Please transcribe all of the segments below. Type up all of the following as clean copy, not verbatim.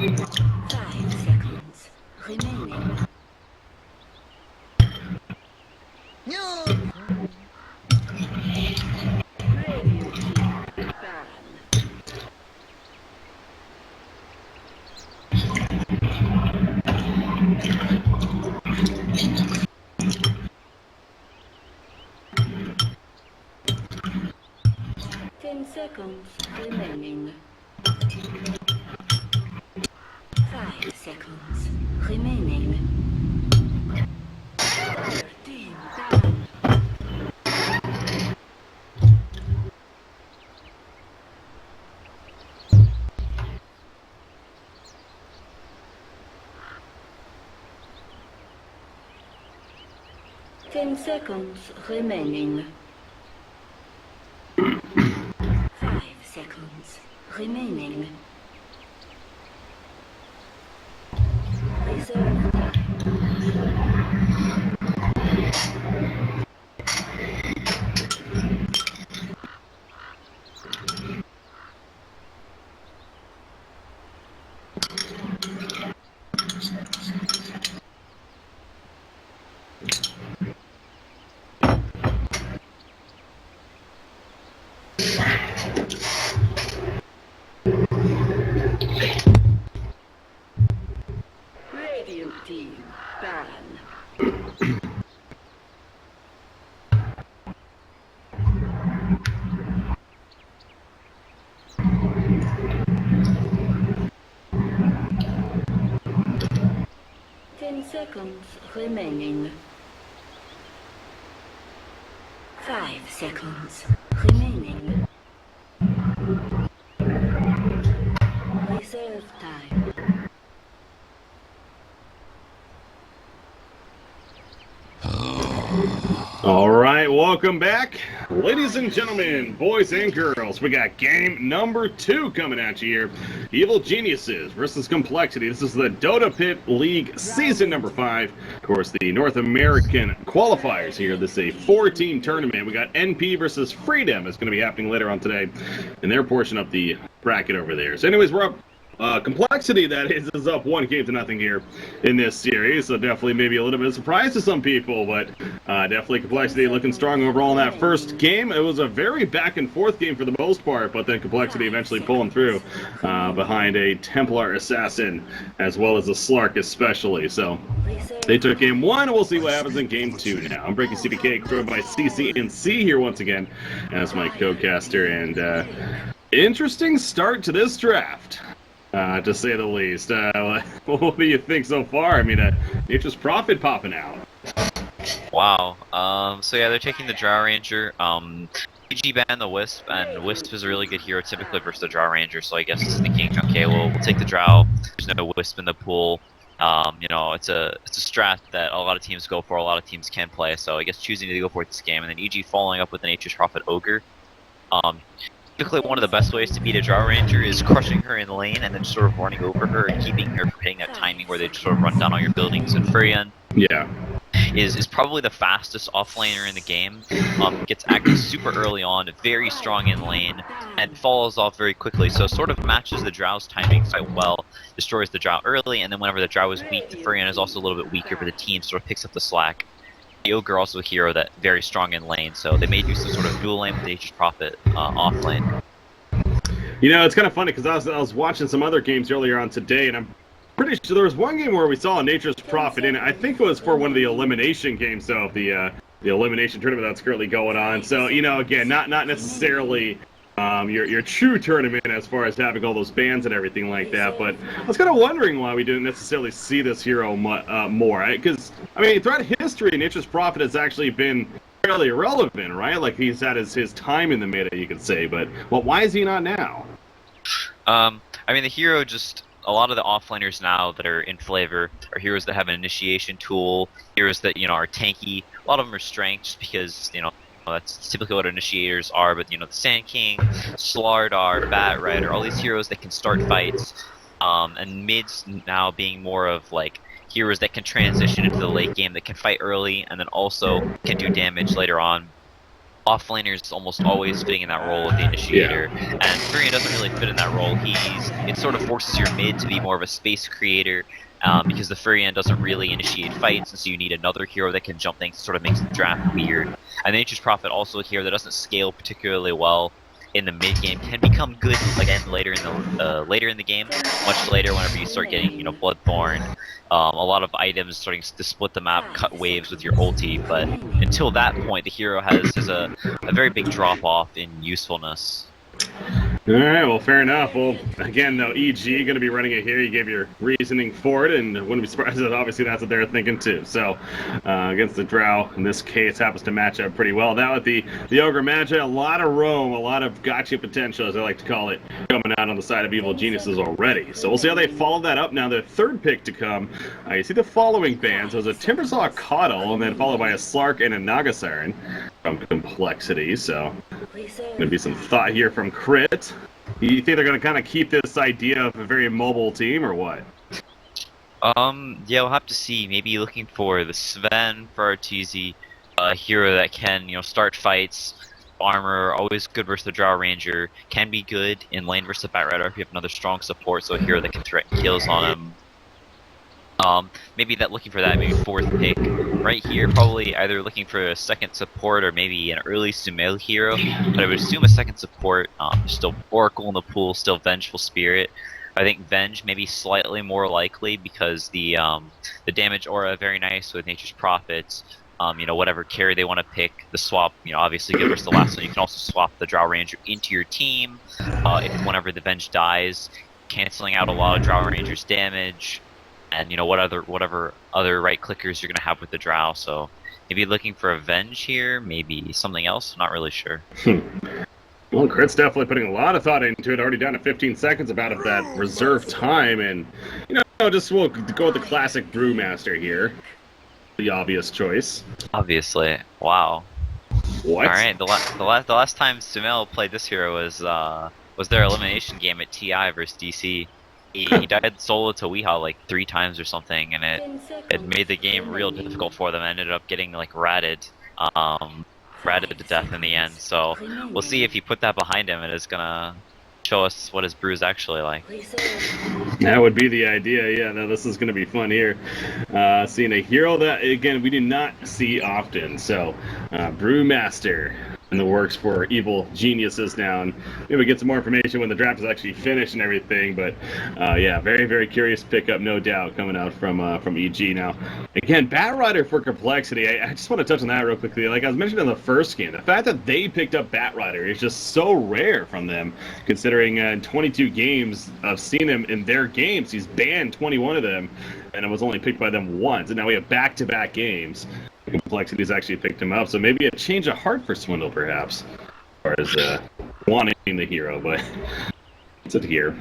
5 seconds remaining. Radiant team ban. 10 seconds remaining. 5 seconds remaining. Team down. 10 seconds remaining. 5 seconds remaining. Reserve time. 10 seconds remaining. 5 seconds remaining. Reserve time. All right, welcome back, ladies and gentlemen, boys and girls. We got game number 2 coming at you here. Evil Geniuses versus Complexity. This is the Dota Pit League season number 5. Of course, the North American qualifiers here. This is a 4-team tournament. We got NP versus Freedom. It's going to be happening later on today in their portion of the bracket over there. So anyways, we're up. Complexity, that is up 1-0 here in this series, so definitely maybe a little bit of a surprise to some people, but definitely Complexity looking strong overall in that first game. It was a very back-and-forth game for the most part, but then Complexity eventually pulling through behind a Templar Assassin, as well as a Slark especially, so they took game 1, and we'll see what happens in game 2 now. I'm Breaking CDK, joined by CCNC here once again as my co-caster, and interesting start to this draft. To say the least. What do you think so far? I mean, Nature's Prophet popping out. Wow. So yeah, they're taking the Drow Ranger. PG banned the Wisp, and Wisp is a really good hero typically versus the Drow Ranger, so I guess it's thinking, okay, well, we'll take the Drow. There's no Wisp in the pool. You know, it's a strat that a lot of teams go for, a lot of teams can play, so I guess choosing to go for it this game, and then EG following up with the Nature's Prophet Ogre. Typically, one of the best ways to beat a Drow Ranger is crushing her in lane and then sort of running over her and keeping her from hitting that timing where they just sort of run down all your buildings. And Furion is probably the fastest offlaner in the game. Gets active super early on, very strong in lane, and falls off very quickly. So sort of matches the Drow's timing quite well, destroys the Drow early, and then whenever the Drow is weak, the Furion is also a little bit weaker, but the team sort of picks up the slack. The Ogre also a hero that very strong in lane, so they made use of sort of dual lane with Nature's Prophet off lane. You know, it's kind of funny because I was watching some other games earlier on today, and I'm pretty sure there was one game where we saw a Nature's Prophet in it. I think it was for one of the elimination games, so the elimination tournament that's currently going on. So, you know, again, not necessarily your true tournament as far as having all those bans and everything like that, but I was kind of wondering why we didn't necessarily see this hero more, because I mean, throughout history, Nature's Prophet has actually been fairly irrelevant, right? Like, he's had his time in the meta, you could say, but well, why is he not now? I mean, the hero just, a lot of the offlaners now that are in flavor are heroes that have an initiation tool, heroes that, you know, are tanky. A lot of them are strength just because, you know, that's typically what initiators are, but, you know, the Sand King, Slardar, Bat Rider, all these heroes that can start fights, and mids now being more of, like, heroes that can transition into the late game, that can fight early, and then also can do damage later on. offlaner's almost always fitting in that role of the initiator, and Furion doesn't really fit in that role. It sort of forces your mid to be more of a space creator, because the Furion doesn't really initiate fights, and so you need another hero that can jump things, sort of makes the draft weird. And Nature's Prophet, also a hero that doesn't scale particularly well in the mid game, can become good again later in the game, much later whenever you start getting, you know, Bloodthorn, a lot of items starting to split the map, cut waves with your ulti. But until that point, the hero has a very big drop off in usefulness. All right, well, fair enough. Well, again, though, EG going to be running it here. You gave your reasoning for it, and wouldn't be surprised that obviously that's what they're thinking too. So, against the Drow, in this case, happens to match up pretty well. Now with the Ogre Magi, a lot of roam, a lot of gotcha potential, as I like to call it, coming out on the side of Evil Geniuses already. So we'll see how they follow that up. Now, the third pick to come, you see the following bands. There's a Timbersaw Kardel, and then followed by a Slark and a Nagasiren from Complexity. So, going to be some thought here from Crit. You think they're going to kind of keep this idea of a very mobile team, or what? Yeah, we'll have to see. Maybe looking for the Sven for Arteezy, a hero that can, you know, start fights, armor, always good versus the Drow Ranger, can be good in lane versus the Batrider if you have another strong support, so a hero that can threaten kills on him. Maybe looking for that, maybe fourth pick. Right here, probably either looking for a second support or maybe an early Sumail hero, but I would assume a second support. Still Oracle in the pool, still Vengeful Spirit. I think Venge maybe slightly more likely because the damage aura very nice with Nature's Prophets. You know, whatever carry they want to pick, the swap, you know, obviously good versus the last one. You can also swap the Drow Ranger into your team whenever the Venge dies, canceling out a lot of Drow Ranger's damage. And you know whatever other right clickers you're gonna have with the Drow, so maybe looking for a Venge here, maybe something else. Not really sure. Well, Crit's definitely putting a lot of thought into it. Already down to 15 seconds about of that reserve time, and you know, just we'll go with the classic Brewmaster here, the obvious choice. Obviously, wow. What? All right, the last time Sumail played this hero was their elimination game at TI versus DC. He died solo to Weehaw like 3 times or something, and it made the game real difficult for them. I ended up getting like ratted to death in the end. So we'll see if he put that behind him and is gonna show us what his brew is actually like. That would be the idea. Yeah, no, this is gonna be fun here. Seeing a hero that again we do not see often. So Brewmaster in the works for Evil Geniuses now, and maybe we get some more information when the draft is actually finished and everything. But yeah, very, very curious pickup, no doubt, coming out from EG. Now, again, Batrider for Complexity. I just want to touch on that real quickly. Like I was mentioning in the first game, the fact that they picked up Batrider is just so rare from them, considering in 22 games I've seen him in their games, he's banned 21 of them, and it was only picked by them once. And now we have back-to-back games. Complexity's actually picked him up, so maybe a change of heart for Swindle, perhaps, as far as wanting the hero, but it's it here.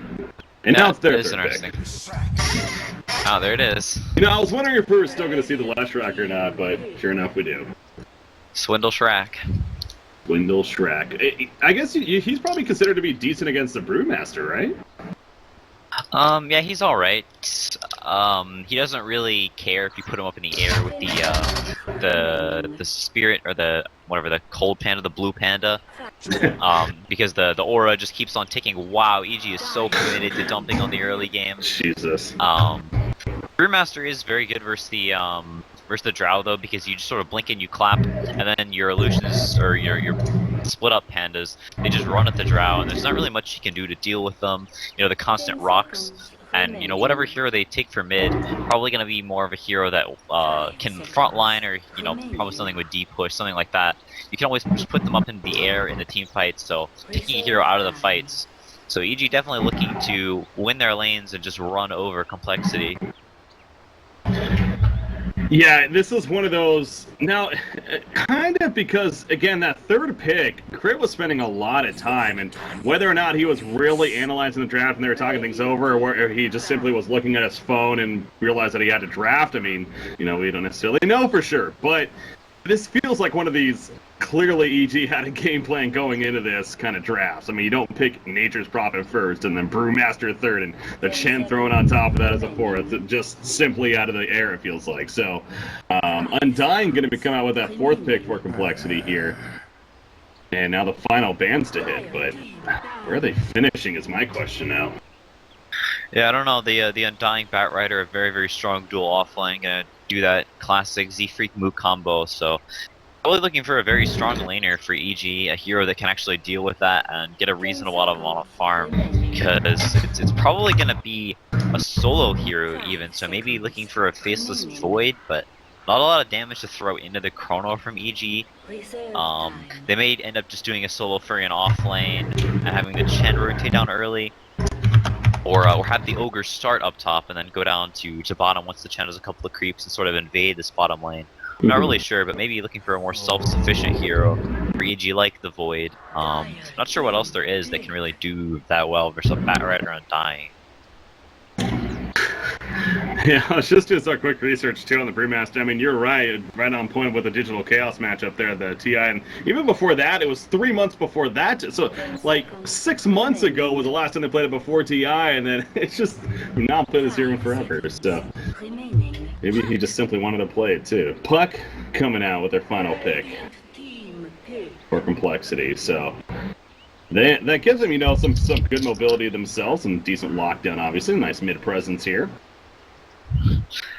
And now it's their third pick. Oh, there it is. You know, I was wondering if we were still going to see the Leshrac or not, but sure enough, we do. Swindle Shrek. Swindle Shrek. I guess he's probably considered to be decent against the Brewmaster, right? Yeah, he's alright. He doesn't really care if you put him up in the air with the spirit, or the cold panda, the blue panda. Because the aura just keeps on ticking. Wow, EG is so committed to dumping on the early game. Jesus. Brewmaster is very good versus the Drow though, because you just sort of blink and you clap, and then your illusions or your split up pandas, they just run at the Drow, and there's not really much you can do to deal with them. You know, the constant rocks, and you know, whatever hero they take for mid, probably going to be more of a hero that can frontline, or you know, probably something with deep push, something like that. You can always just put them up in the air in the team fights, so taking a hero out of the fights. So EG definitely looking to win their lanes and just run over Complexity. Yeah, this is one of those, now, kind of because, again, that third pick, Crit was spending a lot of time, and whether or not he was really analyzing the draft and they were talking things over, or he just simply was looking at his phone and realized that he had to draft, I mean, you know, we don't necessarily know for sure, but this feels like one of these, clearly EG had a game plan going into this kind of drafts. I mean, you don't pick Nature's Prophet first, and then Brewmaster third, and the Chen thrown on top of that as a fourth, just simply out of the air, it feels like. So, Undying going to come out with that fourth pick for Complexity here. And now the final bands to hit, but where are they finishing is my question now. Yeah, I don't know. The Undying Batrider, a very, very strong dual offlane, gonna do that classic Z-Freak Mook combo, so probably looking for a very strong laner for EG, a hero that can actually deal with that and get a reasonable amount of farm, because it's probably gonna be a solo hero even, so maybe looking for a Faceless Void, but not a lot of damage to throw into the Chrono from EG. They may end up just doing a solo Furion off lane and having the Chen rotate down early, or have the Ogre start up top and then go down to bottom once the Chen has a couple of creeps and sort of invade this bottom lane. I'm not really sure, but maybe looking for a more self-sufficient hero for EG like the Void. Not sure what else there is that can really do that well versus a Batrider Undying. Yeah, I was just doing some quick research too on the Brewmaster. I mean, you're right on point with the Digital Chaos matchup there, the TI, and even before that, it was 3 months before that. So, like 6 months ago was the last time they played it before TI, and then it's just not played this hero in forever. So maybe he just simply wanted to play it too. Puck coming out with their final pick for Complexity. So that gives them, you know, some good mobility themselves, some decent lockdown, obviously, nice mid presence here.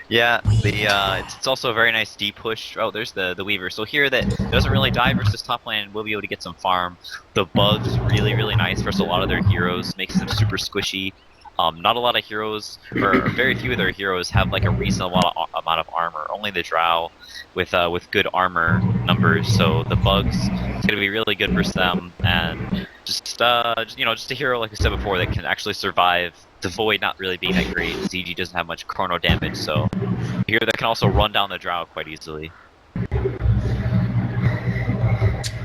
Yeah, it's also a very nice deep push. Oh, there's the Weaver. So here that doesn't really die versus top lane, we'll be able to get some farm. The Bug's really, really nice versus a lot of their heroes, makes them super squishy. Not a lot of heroes, or very few of their heroes have like a reasonable amount of armor. Only the Drow with good armor numbers. So the Bug's gonna be really good versus them, and just a hero like I said before that can actually survive the Void not really being that great. ZG doesn't have much chrono damage, so a hero that can also run down the Drow quite easily.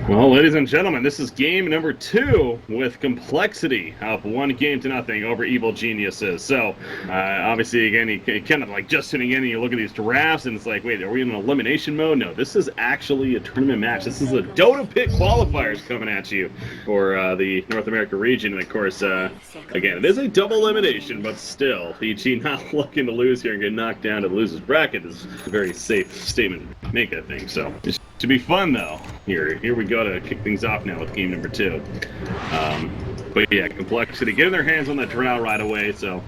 Well, ladies and gentlemen, this is game number 2 with Complexity up 1-0 over Evil Geniuses. So, obviously, again, you kind of like just tuning in and you look at these drafts and it's like, wait, are we in an elimination mode? No, this is actually a tournament match. This is a Dota Pit qualifiers coming at you for the North America region. And, of course, again, it is a double elimination, but still, EG not looking to lose here and get knocked down to the loser's bracket is a very safe statement to make, I think. So, it should be fun, though. Here we go to kick things off now with game number 2. But yeah, Complexity getting their hands on the Drow right away, so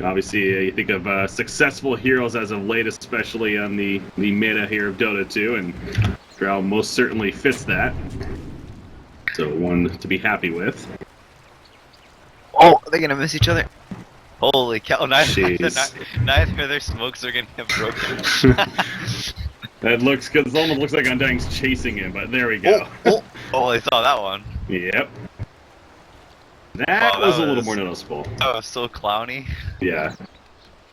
obviously you think of successful heroes as of late, especially on the meta here of Dota 2, and Drow most certainly fits that. So one to be happy with. Oh, are they gonna miss each other? Holy cow, neither of their smokes are gonna get broken. That looks good. It almost looks like Undying's chasing him, but there we go. Oh, I saw that one. Yep. That was a little more noticeable. That was so clowny. Yeah.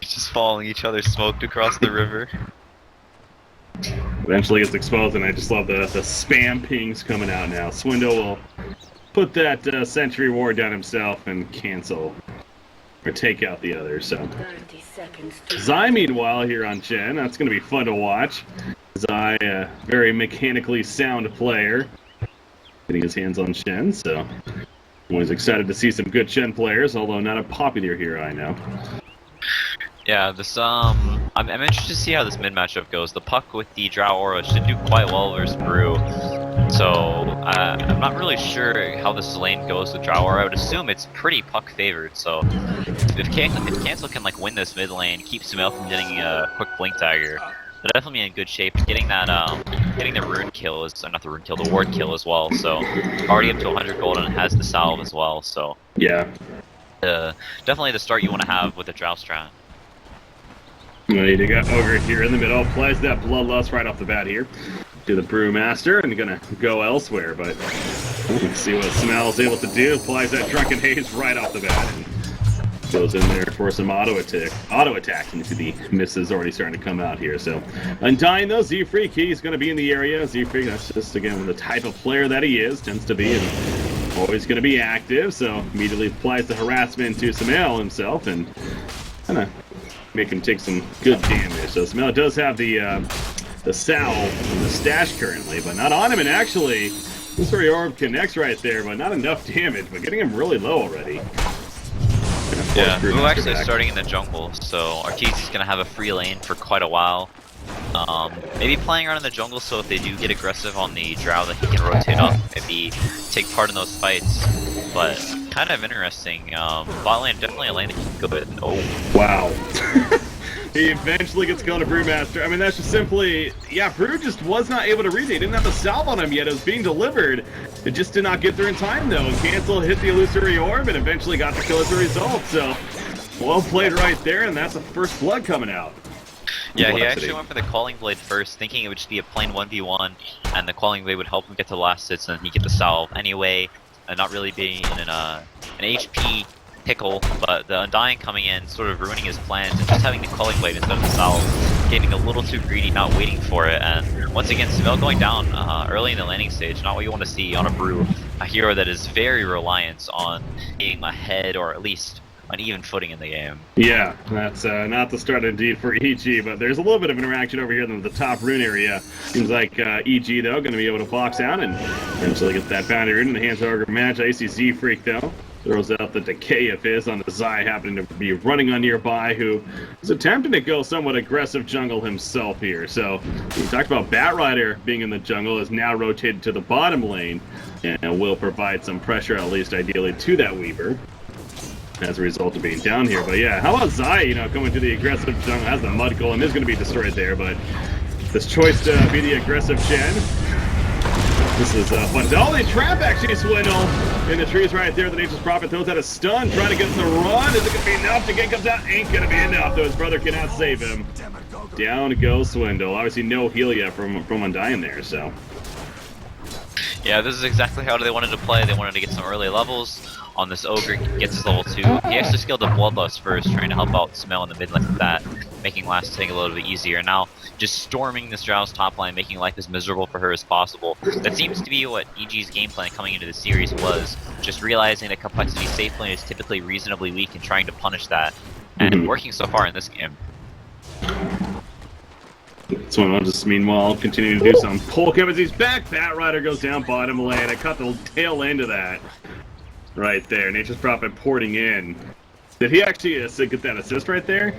Just following each other smoked across the river. Eventually gets exposed, and I just love the spam pings coming out now. Swindle will put that Sentry Ward down himself and cancel or take out the others. So Zai, meanwhile, here on Chen, that's going to be fun to watch. Zai, a very mechanically sound player, getting his hands on Chen, so everyone's excited to see some good Chen players, although not a popular hero, I know. Yeah, this I'm interested to see how this mid matchup goes. The Puck with the Drow Aura should do quite well versus Brew. So I'm not really sure how this lane goes with Drow Aura. I would assume it's pretty Puck favored. So if Cancel can like win this mid lane, keep Sumail from getting a quick blink dagger, they're definitely in good shape. Getting that getting the rune kill is not the rune kill, the ward kill as well. So already up to 100 gold and it has the salve as well. So yeah, definitely the start you want to have with the Drow strat. You got Ogre here in the middle, applies that Bloodlust right off the bat here to the Brewmaster, and gonna go elsewhere, but let's see what Smel's able to do. Applies that Drunken Haze right off the bat, and goes in there for some auto attack into the misses already starting to come out here. So Undying though, Z-Freak, he's gonna be in the area. Z-Freak, that's just again the type of player that he is, tends to be, and always gonna be active, so immediately applies the harassment to Smail himself, and kinda make him take some good damage. So Smail does have the salve and the stash currently, but not on him, and actually this very orb connects right there, but not enough damage, but getting him really low already. Yeah, we're actually starting in the jungle, so Arteezy is going to have a free lane for quite a while. Maybe playing around in the jungle so if they do get aggressive on the Drow that he can rotate up, maybe take part in those fights. But kind of interesting. Bot lane definitely a lane that he can go with. Oh. Wow. He eventually gets killed to Brewmaster. I mean, that's just simply, yeah, Brew just was not able to read it. He didn't have the salve on him yet. It was being delivered. It just did not get there in time, though. Cancel hit the illusory orb and eventually got the kill as a result. So, well played right there, and that's the first blood coming out. Yeah, he actually went for the Calling Blade first, thinking it would just be a plain 1v1, and the Calling Blade would help him get to the last hits and he get the salve anyway, and not really being in an HP pickle, but the Undying coming in, sort of ruining his plans, and just having the Calling Blade instead of the salve, getting a little too greedy, not waiting for it, and once again, Svel going down early in the landing stage, not what you want to see on a Brew, a hero that is very reliant on being ahead, or at least on even footing in the game. Yeah, that's not the start indeed for EG, but there's a little bit of interaction over here in the top rune area. Seems like EG, though, going to be able to box out and eventually get that bounty rune in the hands of Juggernaut. I see Z-Freak, though. Throws out the decay of his on the Zai, happening to be running on nearby, who is attempting to go somewhat aggressive jungle himself here. So, we talked about Batrider being in the jungle, is now rotated to the bottom lane, and will provide some pressure, at least ideally, to that Weaver as a result of being down here. But yeah, how about Zai, you know, going to the aggressive jungle, has the Mud Golem, is going to be destroyed there, but this choice to be the aggressive Shen. This is fun. Oh, they trap actually Swindle in the trees right there. The Nature's Prophet throws out a stun, trying to get him to run. Is it going to be enough? The game comes out, ain't going to be enough, though his brother cannot save him. Down goes Swindle. Obviously no heal yet from Undying there, so. Yeah, this is exactly how they wanted to play. They wanted to get some early levels on this Ogre, gets his level 2. He actually scaled up Bloodlust first, trying to help out Smell in the mid lane with that, making last thing a little bit easier. Now, just storming this Drow's top lane, making life as miserable for her as possible. That seems to be what EG's game plan coming into the series was, just realizing that complexity safe lane is typically reasonably weak and trying to punish that, and working so far in this game. So I'll just meanwhile continue to do some poke him as he's back. Batrider goes down bottom lane. I caught the tail end of that right there. Nature's Prophet porting in. Did he actually get that assist right there?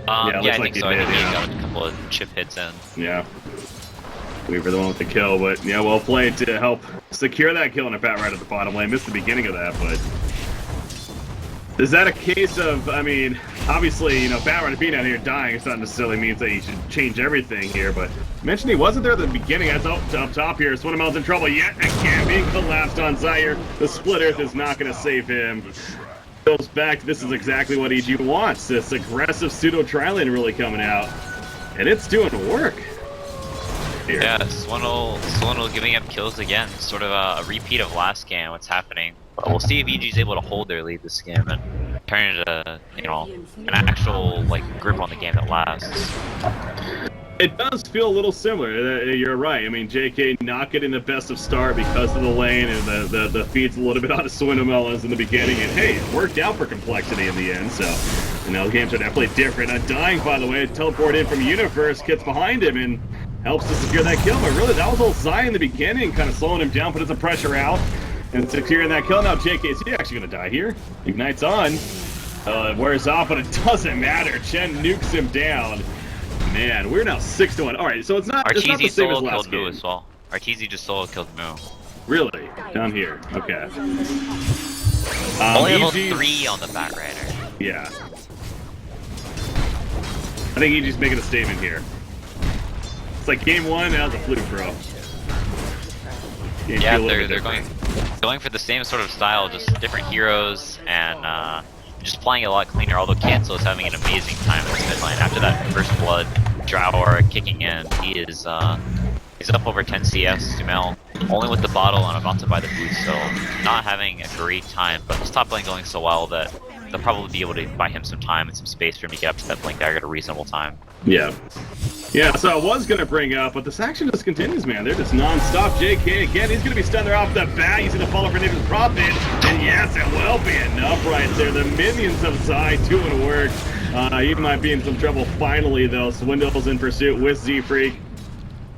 Yeah, I think so. I think he got a couple of chip hits in. Yeah. Weaver the one with the kill, but yeah, well played to help secure that kill in a Batrider at the bottom lane. Missed the beginning of that, but is that a case of, I mean, obviously, you know, Batrider being out here dying, it's not necessarily means that he should change everything here, but mentioned he wasn't there at the beginning. That's up top here. Swindlemel's in trouble yet again, being collapsed on Zaire. The Split Earth is not going to save him. Goes back. This is exactly what EG wants. This aggressive pseudo tri-lane really coming out, and it's doing work here. Yeah, Swindle giving up kills again. Sort of a repeat of last game. What's happening? But we'll see if EG's able to hold their lead this game and turn it into, you know, an actual like grip on the game that lasts. It does feel a little similar. You're right. I mean, JK not getting the best of start because of the lane, and the feed's a little bit on the Swindlemelons in the beginning. And hey, it worked out for complexity in the end. So, you know, games are definitely different. Undying, by the way, teleport in from Universe, gets behind him and helps to secure that kill. But really, that was all Zai in the beginning, kind of slowing him down, putting some pressure out, and securing that kill. Now JK, is he actually going to die here? Ignites on. It wears off, but it doesn't matter. Chen nukes him down. Man, we're now 6-1. All right, so it's not the same as last game. As well. Arteezy just solo killed Moo. Really? Down here. Okay. Only level 3 on the Batrider. Yeah. I think EG's making a statement here. It's like game 1, that was a fluke, bro. Yeah, they're going for the same sort of style, just different heroes, and just playing a lot cleaner, although Cancel is having an amazing time in this mid lane. After that first blood, Drow kicking in, he's up over 10 CS, Sumel, only with the bottle and about to buy the boost, so not having a great time, but his top lane going so well that they'll probably be able to buy him some time and some space for him to get up to that Blink Dagger at a reasonable time. Yeah. Yeah, so I was going to bring up, but this action just continues, man. They're just non-stop. JK again, he's going to be stunned there off the bat. He's going to follow for Nature's Prophet. And yes, it will be enough right there. The minions of Zai doing work. He might be in some trouble finally, though. Swindle's in pursuit with Z-Freak.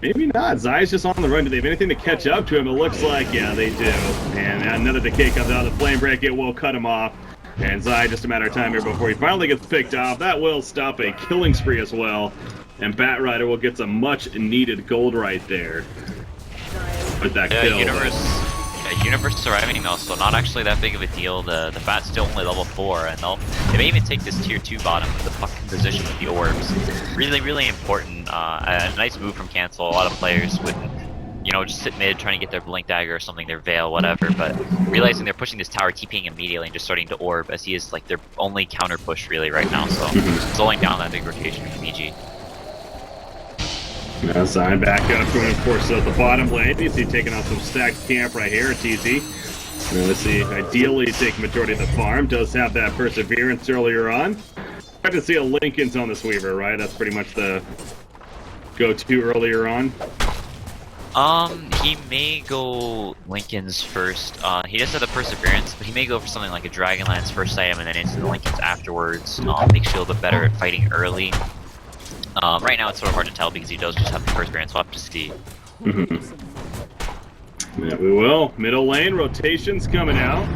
Maybe not. Zai's just on the run. Do they have anything to catch up to him? It looks like, yeah, they do. And another decay comes out of the flame break. It will cut him off. And Zai, just a matter of time here before he finally gets picked off. That will stop a killing spree as well. And Batrider will get some much needed gold right there with that kill. Universe surviving though, so not actually that big of a deal. The Bat's still only level 4, and they may even take this tier 2 bottom with the fucking position with the orbs. Really, really important. A nice move from Cancel. A lot of players would, you know, just sit mid trying to get their Blink Dagger or something, their Veil, whatever, but realizing they're pushing this tower, TPing immediately and just starting to orb, as he is like their only counter push really right now, so slowing down that big rotation from EG. Now sign back up, going of course at the bottom lane. You see taking off some stacked camp right here, TZ. Let's see, ideally taking majority of the farm. Does have that perseverance earlier on. Hard to see a Linken's on this Weaver, right? That's pretty much the go-to earlier on. He may go Linken's first. He does have the perseverance, but he may go for something like a Dragonlance first item and then into the Linken's afterwards. Makes you a little bit better at fighting early. Right now it's sort of hard to tell because he does just have the perseverance, we'll have to see. Yeah, we will. Middle lane, rotations coming out.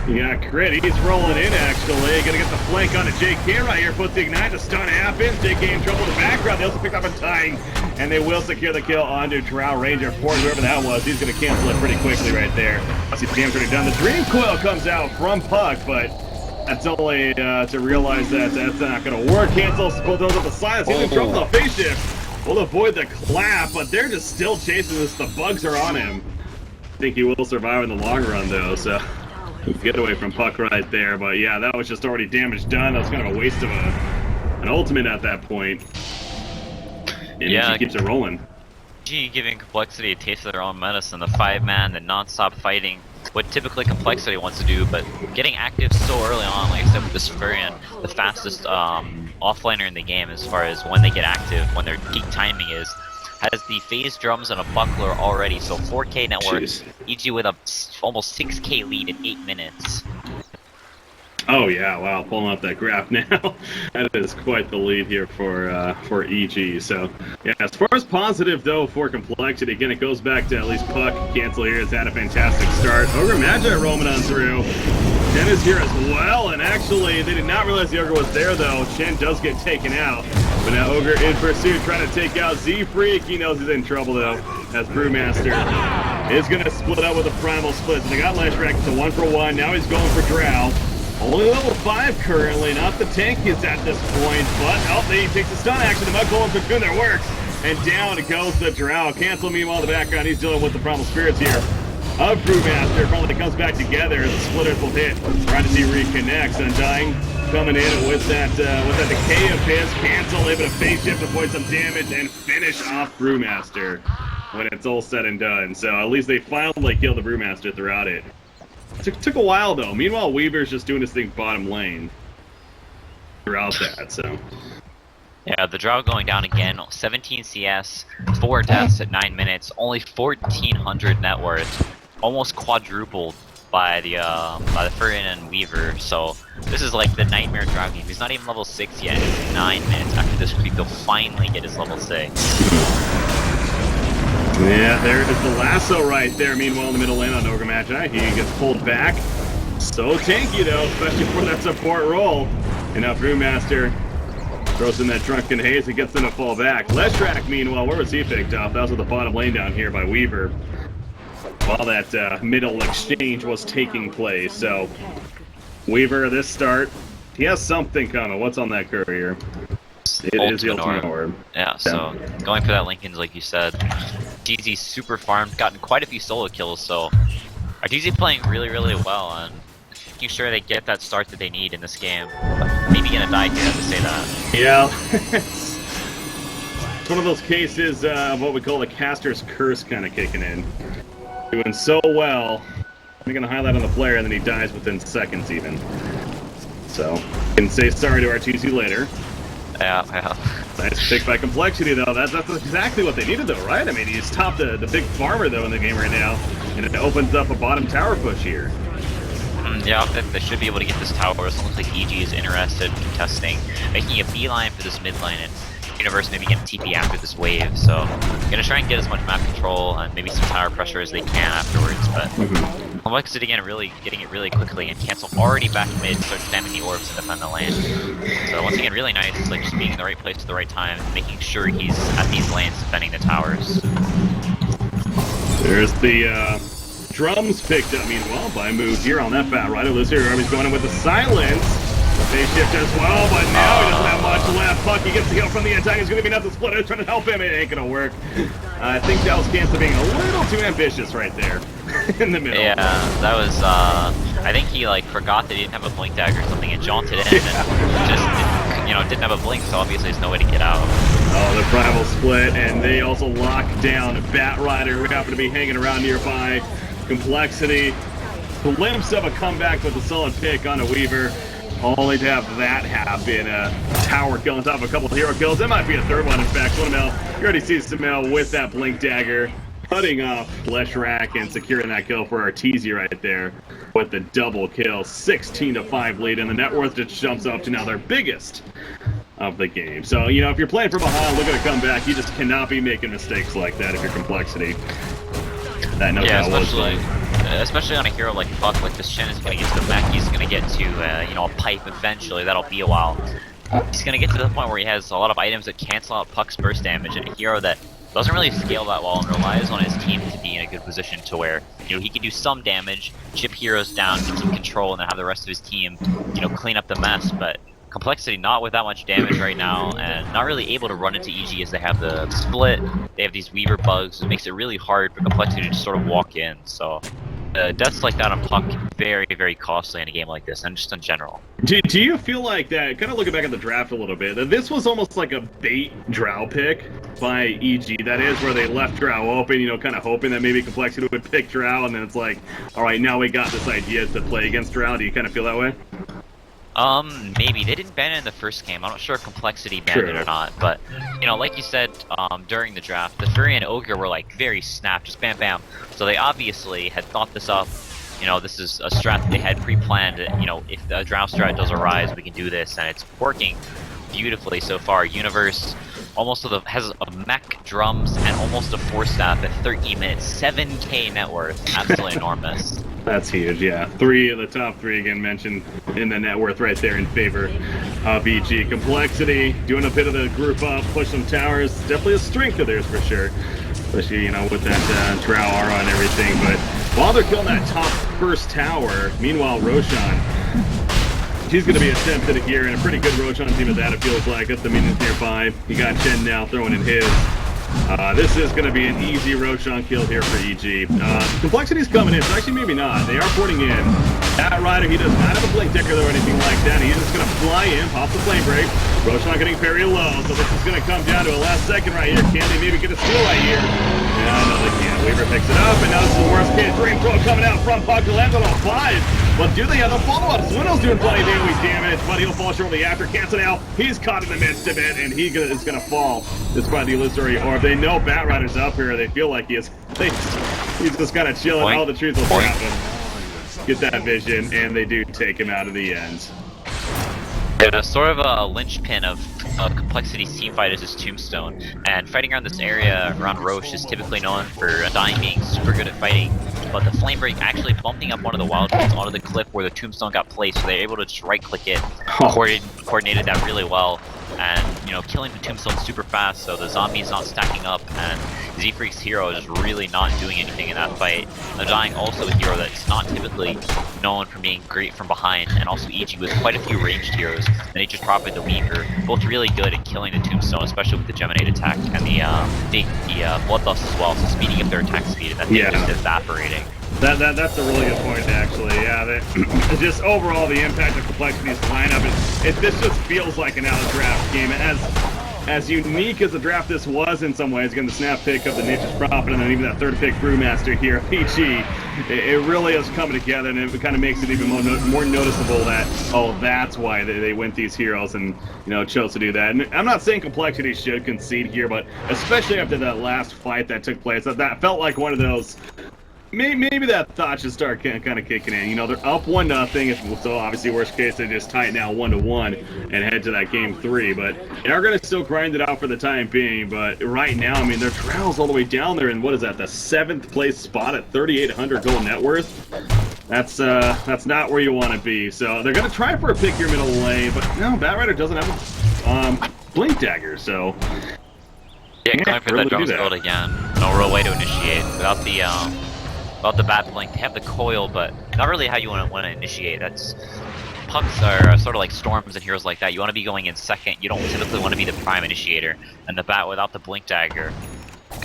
You got Crit, he's rolling in actually. Gonna get the flank onto JK right here, puts the ignite, the stun happens. JK in trouble in the background, they also pick up a tying, and they will secure the kill onto Drow Ranger for whoever that was. He's gonna cancel it pretty quickly right there. Once he's damn pretty done. The Dream Coil comes out from Puck, but that's only to realize that that's not going to work. Cancels both those at the silence. He's in trouble with the face shift. We'll avoid the clap, but they're just still chasing this. The bugs are on him. I think he will survive in the long run, though, so get away from Puck right there. But yeah, that was just already damage done. That was kind of a waste of an ultimate at that point. And yeah, he keeps it rolling. Giving Complexity a taste of their own medicine. The 5-man, the non-stop fighting. What typically Complexity wants to do, but getting active so early on, like I said with this Furion, the fastest offlaner in the game as far as when they get active, when their peak timing is, has the phase drums and a buckler already, so 4K net worth, EG with a almost 6K lead in 8 minutes. Oh yeah, wow, pulling up that graph now. That is quite the lead here for EG. So yeah, as far as positive though for Complexity, again it goes back to at least Puck. Cancel here has had a fantastic start. Ogre Magi roaming on through. Chen is here as well, and actually they did not realize the Ogre was there though. Chen does get taken out. But now Ogre in pursuit trying to take out Z-Freak. He knows he's in trouble though, as Brewmaster is gonna split up with a Primal Split. So they got Leshrac to 1-for-1. Now he's going for Drow. Only level 5 currently, not the tankiest at this point, but he takes a stun action, the Mud Golem Cocoon that works, and down goes the Drow. Cancel meanwhile in the background, he's dealing with the Primal Spirits here of Brewmaster. Probably comes back together, the splitters will hit, trying to see reconnects, Undying coming in with that decay of his, Cancel, able to face shift, avoid some damage, and finish off Brewmaster when it's all said and done. So at least they finally killed the Brewmaster throughout it. Took a while though. Meanwhile, Weaver's just doing his thing bottom lane throughout that. So yeah, the Drow going down again. 17 CS, 4 deaths at 9 minutes, only 1,400 net worth, almost quadrupled by the Furion and Weaver. So this is like the nightmare Drow game. He's not even level 6 yet. It's 9 minutes after this creep, he'll finally get his level 6. Yeah, there is the lasso right there. Meanwhile, in the middle lane on Ogre Magi, he gets pulled back. So tanky though, especially for that support role. And now Brewmaster throws in that Drunken Haze and gets them to fall back. Leshrac, meanwhile, where was he picked up? That was at the bottom lane down here by Weaver, while that middle exchange was taking place. So Weaver, this start, he has something coming. What's on that courier? It is the ultimate orb. Yeah, so going for that Linken's like you said. RTZ super farmed, gotten quite a few solo kills, so RTZ playing really, really well and making sure they get that start that they need in this game. Maybe gonna die here, I have to say that. Yeah. It's one of those cases of what we call the caster's curse kind of kicking in. Doing so well, I'm gonna highlight on the player and then he dies within seconds even. So, can say sorry to RTZ later. Yeah. Nice pick by Complexity, though. That's exactly what they needed, though, right? I mean, he's topped the big farmer, though, in the game right now, and it opens up a bottom tower push here. Yeah, they should be able to get this tower. It looks like EG is interested in contesting, making a beeline for this mid lane, and Universe maybe getting TP after this wave. So, gonna try and get as much map control and maybe some tower pressure as they can afterwards, but Complexity again, really getting it really quickly, and Cancel already back mid, starts spamming the orbs to defend the lane. So once again, really nice, like just being in the right place at the right time, making sure he's at these lanes defending the towers. There's the drums picked up, meanwhile, by move here on that Bat Rider. Lucio Army's going in with the silence. They shift as well, but now he doesn't have much left. Puck, he gets the kill from the attack. He's going to be nothing split. Trying to help him. It ain't going to work. I think that was Cancel being a little too ambitious right there in the middle. Yeah, that was, I think he, like, forgot that he didn't have a blink dagger or something and jaunted in and just, you know, didn't have a blink, so obviously there's no way to get out. Oh, the primal split, and they also lock down Bat Rider, who happened to be hanging around nearby. Complexity, glimpse of a comeback with a solid pick on a Weaver. Only to have that happen, a tower kill on top of a couple of hero kills. That might be a third one, in fact. You already see Samel with that blink dagger, cutting off Flesh Rack and securing that kill for Arteezy right there with the double kill. 16-5 lead, and the net worth just jumps up to now their biggest of the game. So, you know, if you're playing from behind, looking to come back, you just cannot be making mistakes like that if you're Complexity. That knows how especially on a hero like Puck, like this Shen is going to get to the mech, he's going to get to, you know, a pipe eventually, that'll be a while. He's going to get to the point where he has a lot of items that cancel out Puck's burst damage, and a hero that doesn't really scale that well and relies on his team to be in a good position to where, you know, he can do some damage, chip heroes down, keep control, and then have the rest of his team, you know, clean up the mess, but Complexity not with that much damage right now, and not really able to run into EG as they have the split, they have these Weaver bugs, it makes it really hard for Complexity to just sort of walk in, so deaths like that on Puck very, very costly in a game like this, and just in general. Do you feel like that, kind of looking back at the draft a little bit, that this was almost like a bait Drow pick by EG, that is, where they left Drow open, you know, kind of hoping that maybe Complexity would pick Drow, and then it's like, alright, now we got this idea to play against Drow. Do you kind of feel that way? Maybe. They didn't ban it in the first game. I'm not sure if Complexity banned it or not, but, you know, like you said, during the draft, the Fury and Ogre were, like, very snap, just bam bam. So they obviously had thought this up. You know, this is a strat that they had pre-planned. You know, if the Drow strat does arise, we can do this, and it's working beautifully so far. Universe almost has a mech, drums, and almost a 4-staff at 13 minutes. 7k net worth. Absolutely enormous. That's huge, yeah. Three of the top three, again, mentioned in the net worth right there in favor of EG. Complexity, doing a bit of the group up, push some towers. Definitely a strength of theirs for sure. Especially, you know, with that Drow aura and everything. But while they're killing that top first tower, meanwhile, Roshan, he's going to be attempted here, and a pretty good Roshan team at that, it feels like. That's the minions nearby. You got Chen now throwing in his. This is going to be an easy Roshan kill here for EG. Complexity's coming in, so actually maybe not. They are porting in. That Rider, he does not have a blink decker or anything like that. He's just going to fly in, pop the flame break. Roshan getting very low, so this is going to come down to a last second right here. Can they maybe get a steal right here? Yeah, no, they can't. Weaver picks it up, and now this is the worst case. Dream throw coming out from Puck to land on 5. But do they have the follow-up? Swindle's doing plenty of damage, but he'll fall shortly after. Cancel now. He's caught in the midst of it, and he is going to fall despite the illusory orb. They know Bat Rider's up here. They feel like he is. He's just kind of chilling. All the truth will happen. Get that vision, and they do take him out of the end. Yeah, sort of a linchpin of Complexity's teamfight is his Tombstone, and fighting around this area around Roche is typically known for Undying being super good at fighting, but the Flame Break actually bumping up one of the wild pits onto the cliff where the Tombstone got placed, so they're able to just right-click it, coordinated that really well, and, you know, killing the Tombstone super fast, so the zombie's not stacking up, and Z-Freak's hero is really not doing anything in that fight. Undying also a hero that's not typically known for being great from behind, and also EG with quite a few ranged heroes, and they just dropped the Weaver, both really good at killing the Tombstone, especially with the Geminate attack, and the Bloodlust as well, so speeding up their attack speed, and that thing just evaporating. That's a really good point, actually. Yeah, just overall the impact of Complexity's lineup this just feels like an out-of-draft game. As unique as the draft this was in some ways, again, the snap pick of the Nature's Prophet and then even that third pick Brewmaster here of PG, it really is coming together, and it kind of makes it even more noticeable that, oh, that's why they went these heroes and, you know, chose to do that. And I'm not saying Complexity should concede here, but especially after that last fight that took place, that felt like one of those maybe that thought should start kind of kicking in. You know, they're up 1-0, so obviously worst case they just tie it now 1-1 and head to that game 3. But they are going to still grind it out for the time being. But right now, I mean, their Drow's all the way down there, and what is that? The 7th place spot at 3,800 gold net worth. That's not where you want to be. So they're going to try for a pick your middle lane, but no, Batrider doesn't have a blink dagger, so. Yeah, going for really that Drone's build again. No real way to initiate without the bat blink. They have the coil, but not really how you want to initiate. That's punks are sort of like storms and heroes like that. You want to be going in second. You don't typically want to be the prime initiator. And the bat without the blink dagger,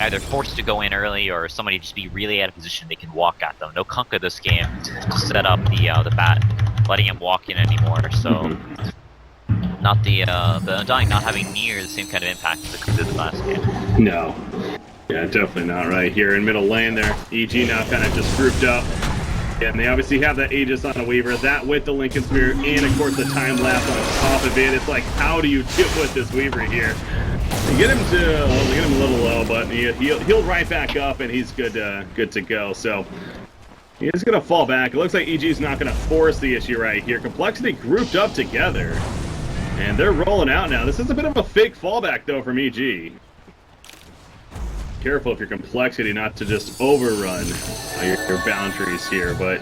either forced to go in early or somebody just be really out of position. They can walk at them. No Kunkka this game to set up the bat, letting him walk in anymore. So. Not the Undying not having near the same kind of impact as it did the last game. No. Yeah, definitely not right here in middle lane there. EG now kind of just grouped up. Yeah, and they obviously have that Aegis on a Weaver, that with the Lincoln Spear, and of course the time lapse on top of it. It's like, how do you deal with this Weaver here? You get him a little low, but he'll right back up, and he's good to go. So he's gonna fall back. It looks like EG's not gonna force the issue right here. Complexity grouped up together. And they're rolling out now. This is a bit of a fake fallback, though, from EG. Careful if your Complexity not to just overrun your boundaries here, but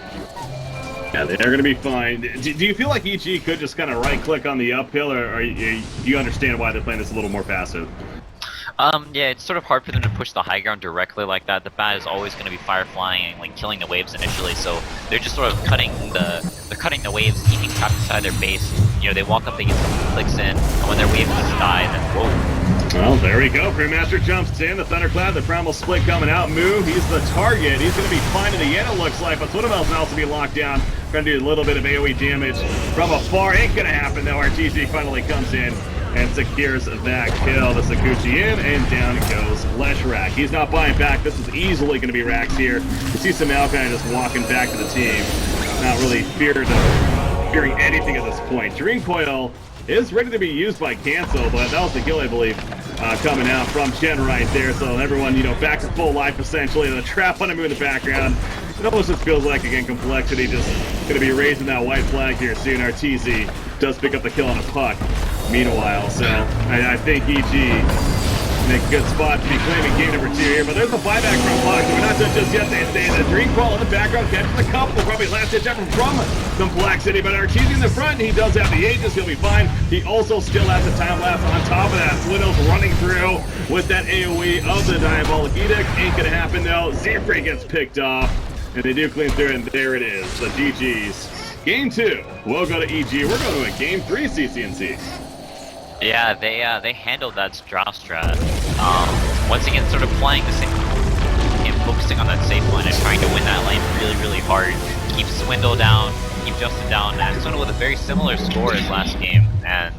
yeah, they're going to be fine. Do you feel like EG could just kind of right-click on the uphill, or do you understand why they're playing this a little more passive? Yeah, it's sort of hard for them to push the high ground directly like that. The bat is always going to be fireflying and like killing the waves initially, so they're just sort of cutting the waves, keeping trapped inside their base. You know, they walk up, they get some clicks in, and when their wave just die, then whoa. Well, there we go. Crewmaster jumps in, the Thunderclap, the Primal Split coming out. Moo, he's the target. He's going to be fine in the end, it looks like, but Twittermel's now to be locked down. Going to do a little bit of AoE damage from afar. Ain't going to happen, though. RTG finally comes in and secures that kill. The Sakuchi in, and down goes Leshrac. He's not buying back. This is easily going to be Rax here. You see some Alpine just walking back to the team. Not really fearing anything at this point. Dream Coil is ready to be used by Cancel, but that was the kill, I believe, coming out from Chen right there. So everyone, you know, back to full life, essentially. The trap on him in the background. It almost just feels like, again, Complexity just going to be raising that white flag here soon. RTZ does pick up the kill on a puck. Meanwhile, so I think EG in a good spot to be claiming game number 2 here, but there's a buyback from Puck. We're not done just yet. They stay in the Dream Crawl in the background, catches a couple, probably last ditch effort from Complexity, but Archie in the front, he does have the Aegis, he'll be fine. He also still has the time lapse on top of that. Swindle's running through with that AoE of the Diabolic Edict. Ain't gonna happen though. Zephyr gets picked off, and they do clean through, and there it is, the GG's. Game 2, we'll go to EG. We're going to a Game 3 CCNC. Yeah, they handled that draw strat. Once again, sort of playing the same game, focusing on that safe line and trying to win that lane really, really hard. Keep Swindle down, keep Justin down, and Swindle with a very similar score as last game. And